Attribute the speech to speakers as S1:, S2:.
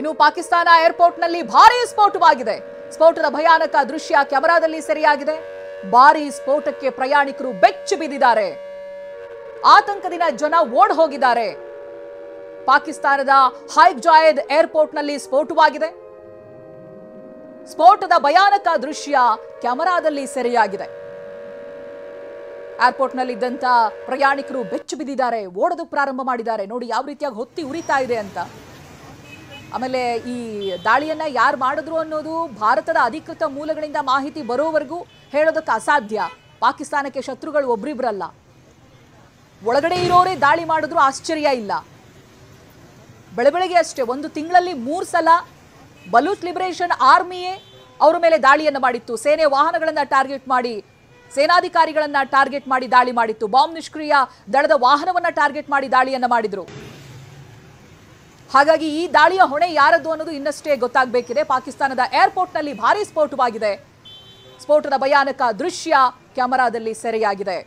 S1: ಇನ್ನು ಪಾಕಿಸ್ತಾನ ಏರ್ಪೋರ್ಟ್ನಲ್ಲಿ ಭಾರೀ ಸ್ಫೋಟವಾಗಿದೆ. ಸ್ಫೋಟದ ಭಯಾನಕ ದೃಶ್ಯ ಕ್ಯಾಮೆರಾದಲ್ಲಿ ಸೆರೆಯಾಗಿದೆ. ಭಾರೀ ಸ್ಫೋಟಕ್ಕೆ ಪ್ರಯಾಣಿಕರು ಬೆಚ್ಚಿ ಬಿದ್ದಿದ್ದಾರೆ. ಆತಂಕದಿಂದ ಜನ ಓಡ್ ಹೋಗಿದ್ದಾರೆ. ಪಾಕಿಸ್ತಾನದ ಹೈಕ್ ಜಾಯದ್ ಏರ್ಪೋರ್ಟ್ನಲ್ಲಿ ಸ್ಫೋಟವಾಗಿದೆ. ಸ್ಫೋಟದ ಭಯಾನಕ ದೃಶ್ಯ ಕ್ಯಾಮೆರಾದಲ್ಲಿ ಸೆರೆಯಾಗಿದೆ. ಏರ್ಪೋರ್ಟ್ನಲ್ಲಿದ್ದಂತ ಪ್ರಯಾಣಿಕರು ಬೆಚ್ಚಿ ಬಿದ್ದಿದ್ದಾರೆ, ಓಡೋದಕ್ಕೆ ಪ್ರಾರಂಭ ಮಾಡಿದ್ದಾರೆ. ನೋಡಿ ಯಾವ ರೀತಿಯಾಗಿ ಹೊತ್ತಿ ಉರಿತಾ ಇದೆ ಅಂತ. ಆಮೇಲೆ ಈ ದಾಳಿಯನ್ನ ಯಾರು ಮಾಡಿದ್ರು ಅನ್ನೋದು ಭಾರತದ ಅಧಿಕೃತ ಮೂಲಗಳಿಂದ ಮಾಹಿತಿ ಬರೋವರೆಗೂ ಹೇಳೋದಕ್ಕೆ ಅಸಾಧ್ಯ. ಪಾಕಿಸ್ತಾನಕ್ಕೆ ಶತ್ರುಗಳು ಒಬ್ರಿಬ್ರಲ್ಲ, ಒಳಗಡೆ ಇರೋರೇ ದಾಳಿ ಮಾಡಿದ್ರು ಆಶ್ಚರ್ಯ ಇಲ್ಲ. ಬೆಳಬೆಳಗ್ಗೆ ಅಷ್ಟೇ ಒಂದು ತಿಂಗಳಲ್ಲಿ 3 ಸಲ ಬಲೂಚ್ ಲಿಬರೇಷನ್ ಆರ್ಮಿಯೇ ಅವರ ಮೇಲೆ ದಾಳಿಯನ್ನು ಮಾಡಿತ್ತು. ಸೇನೆ ವಾಹನಗಳನ್ನ ಟಾರ್ಗೆಟ್ ಮಾಡಿ, ಸೇನಾಧಿಕಾರಿಗಳನ್ನ ಟಾರ್ಗೆಟ್ ಮಾಡಿ ದಾಳಿ ಮಾಡಿತ್ತು. ಬಾಂಬ್ ನಿಷ್ಕ್ರಿಯ ದಳದ ವಾಹನವನ್ನ ಟಾರ್ಗೆಟ್ ಮಾಡಿ ದಾಳಿಯನ್ನ ಮಾಡಿದ್ರು. ಹಾಗಾಗಿ ಈ ದಾಳಿಯ ಹೊಣೆ ಯಾರದ್ದು ಅನ್ನೋದು ಇನ್ನಷ್ಟೇ ಗೊತ್ತಾಗಬೇಕಿದೆ. ಪಾಕಿಸ್ತಾನದ ಏರ್ಪೋರ್ಟ್ನಲ್ಲಿ ಭಾರೀ ಸ್ಫೋಟವಾಗಿದೆ. ಸ್ಫೋಟದ ಭಯಾನಕ ದೃಶ್ಯ ಕ್ಯಾಮೆರಾದಲ್ಲಿ ಸೆರೆಯಾಗಿದೆ.